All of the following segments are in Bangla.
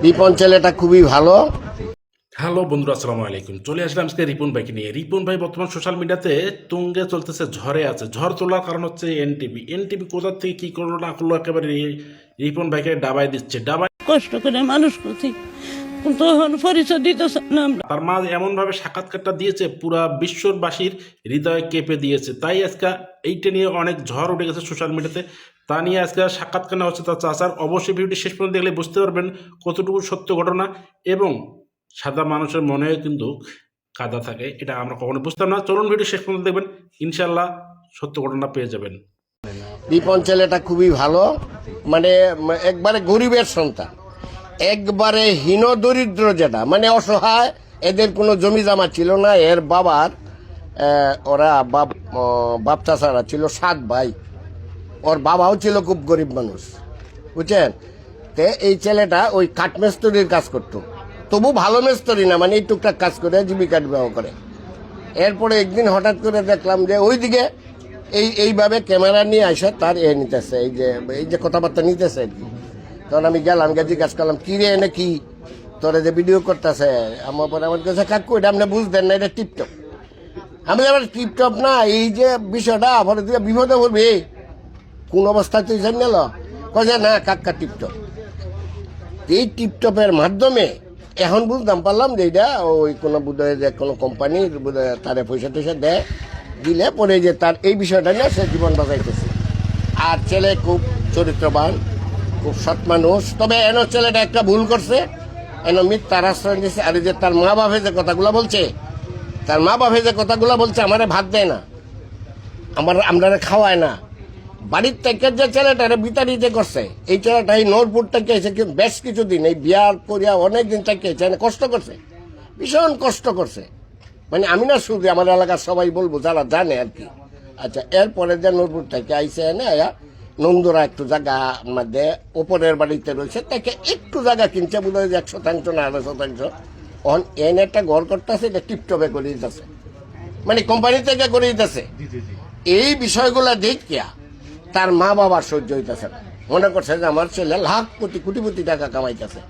রিপন ছেলেটা খুবই ভালো। হ্যালো বন্ধুরা, আসসালামু আলাইকুম। চলে আসলাম আজকে রিপন ভাইকে নিয়ে। রিপন ভাই বর্তমান সোশ্যাল মিডিয়াতে তুঙ্গে চলতেছে, ঝড়ে আছে। ঝড় তোলার কারণ হচ্ছে এনটিভি কোথা থেকে কি করলো না করলো একেবারে রিপন ভাইকে ডাবাই দিচ্ছে। কষ্ট করে মানুষ করছি, কিন্তু এখন পরিচয় দিতেছে না। তার মা এমন ভাবে সাক্ষাৎকারটা দিয়েছে, পুরা বিশ্ববাসীর হৃদয়ে কেঁপে দিয়েছে। তাই আজকে এইটা নিয়ে অনেক ঝড় উঠে গেছে সোশ্যাল মিডিয়াতে। তা নিয়ে আজকে সাক্ষাৎকার নেওয়া হচ্ছে তার চাচার। অবশ্যই ভিডিওটি শেষ পর্যন্ত দেখলে বুঝতে পারবেন কতটুকু সত্য ঘটনা। এবং সাদা মানুষের মনে কিন্তু কাদা থাকে, এটা আমরা কখনো বুঝতাম না। চলুন ভিডিও শেষ পর্যন্ত দেখবেন, ইনশাল্লাহ সত্য ঘটনা পেয়ে যাবেন। রিপন ছেলেটা খুবই ভালো, মানে একবারে গরিবের সন্তান, একবারে হীন দরিদ্র, যেটা মানে অসহায়। এদের কোনো জমি জমা ছিল না। এর বাবার ওরা বাপ চাচারা ছিল 7 ভাই। ওর বাবাও ছিল খুব গরিব মানুষ, বুঝছেন। তে এই ছেলেটা ওই কাঠমেস্তরির কাজ করতো, তবু ভালো মেস্তরি না, মানে এই টুকটাক কাজ করে জীবিকা নির্বাহ করে। এরপরে একদিন হঠাৎ করে দেখলাম যে ওইদিকে এইভাবে ক্যামেরা নিয়ে আসে তার নিতেছে, এই যে কথাবার্তা নিতেছে আর কি। তখন আমি গেলাম, জিজ্ঞাসা করলাম কি রে এনে কি তোরা যে ভিডিও করতেছে। আমার কাছে কাকু এটা আপনি বুঝতেন না, এটা টিপটপ। আমি আবার টিপটপ না, এই যে বিষয়টা পরে তুই বিপদে পড়বি কোন অবস্থায় তুই জানি না কয়ে না কাক্কা টিপটপ। এই টিপটপের মাধ্যমে এখন বুঝতাম পারলাম যে এটা ওই কোনো বোধহয় যে কোনো কোম্পানির বোধহয় তারে পয়সা টয়সা দেয়, দিলে পরে যে তার এই বিষয়টা নিয়ে সে জীবন বাঁচাইতেছে। আর ছেলে খুব চরিত্রবান, খুব সৎ মানুষ। তবে এন ছেলেটা একটা ভুল করছে, এন মিথ্যার আশ্রয় দিয়েছে। আর যে তার মা বাপে যে কথাগুলো বলছে, তার মা বাপে যে কথাগুলো বলছে, আমারে ভাত দেয় না, আমরা খাওয়ায় না। বাড়ির থেকে যে ছেলেটারে বিতাড়িত করছে, এই ছেলেটা এই নূরপুর থেকে এসে বেশ কিছুদিন এই বিয়ার করিয়া অনেকদিন থেকে কষ্ট করছে, ভীষণ কষ্ট করছে। মানে আমি না শুধু আমার এলাকার সবাই বলবো যারা জানে আর কি। আচ্ছা, এরপরে যে নূরপুর থেকে আইসে এনে নন্দুরা একটু জায়গা মধ্যে ওপরের বাড়িতে রয়েছে, তাকে একটু জায়গা কিনছে বোধ হয় 100% না 200%। অন এনে একটা ঘর করতেছে, এটা টিপটপে করে দিতেছে, মানে কোম্পানি থেকে করে দিতেছে। এই বিষয়গুলা দেখিয়া তার মা বাবার সহ্য হইতেছে না, মনে করছে যে আমার ছেলে লাখ কোটি টাকা কামাইতেছে।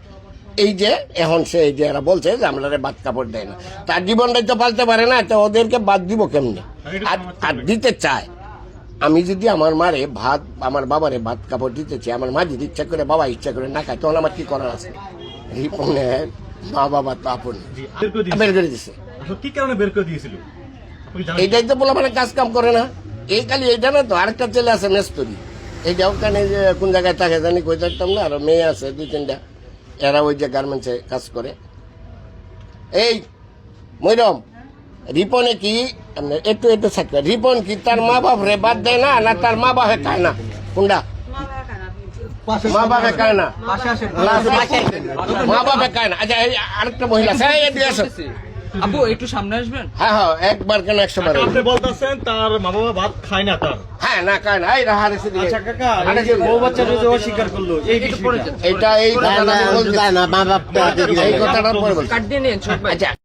এই যে এখন সে এই যে এরা বলছে যে আমরা বাদ কাপড় দেয় না, তার জীবনটাই তো পালতে পারে না, তো ওদেরকে বাদ দিব কেমনি? আর দিতে চায়। আমি যদি আমার মারে ভাত, আমার বাবারে ভাত কাপড় দিতে চাই, আমার মা যদি ইচ্ছা করে, বাবা ইচ্ছা করে না খায়, তখন আমার কি করার আছে? রিপনের মা বাবা তো আপন বের করে দিছে। কি কারণে বের করে দিয়েছিল? এইটাই তো বলা, মানে কাজ কাম করে না। এই খালি এইটা না তো, আরেকটা ছেলে আছে মেস্তরি, এইটা ওখানে যে কোন জায়গায় থাকে জানি, কই থাকতাম না। আর মেয়ে আছে 2-3টা, এরা ওই যে গার্মেন্টসে কাজ করে। এই মৈরম, রিপনে কি একটু থাকবে, রিপন কি তার মা বাপ রে বাদ দেয় না, না তার মা বাপে খায় না? কোনটা মা বাপে খায় না? মা বাপে খায় না। আচ্ছা, এই আরেকটা মহিলা আছে, আপু একটু সামনে আসবেন। হ্যাঁ হ্যাঁ, একবার কেন 100 বার? আপনি বলতেছেন তার মা বাবা ভাত খায় না তার? হ্যাঁ, না খায় না। এই রাহার এসে দিকে আচ্ছা কাকা, এই যে বউ বাচ্চাটা যে অস্বীকার করলো, এই বিষয়টা এটা এই কথাটা বলতে চায় না, মা বাপ এই কথাটা পরে বলছে। কাট দিয়ে নিন সব ভাই। আচ্ছা,